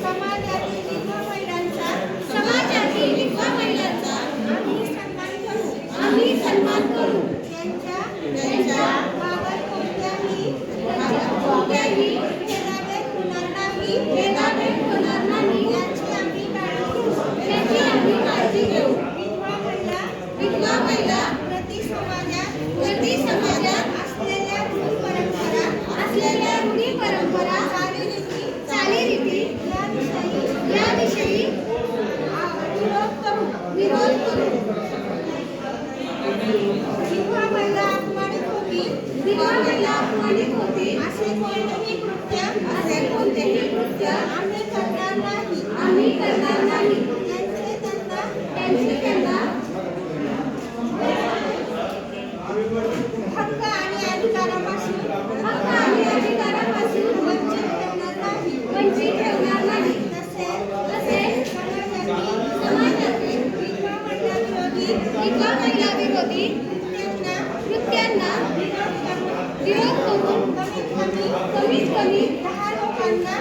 समाजातील विधवा महिलांचा आम्ही सन्मान करू. त्यांच्या बाबत कोणत्याही भेदाभेद होणार नाही याची आम्ही काळजी घेऊ. विधवा महिला प्रति समाजात असलेल्या रूढी परंपरा चालीरीती याविषयी विरोध करू. विधवा महिला अपमानित होती असे कोणतेही कृत्य आम्ही करणार नाही. त्यांचे त्यांना हक्क आणि अधिकारापासून वंचित ठेवणार नाही. तसेच समाजातील विधवा महिला विरोधी कृत्यांना विरोध करून कमीत कमी 10 लोकांना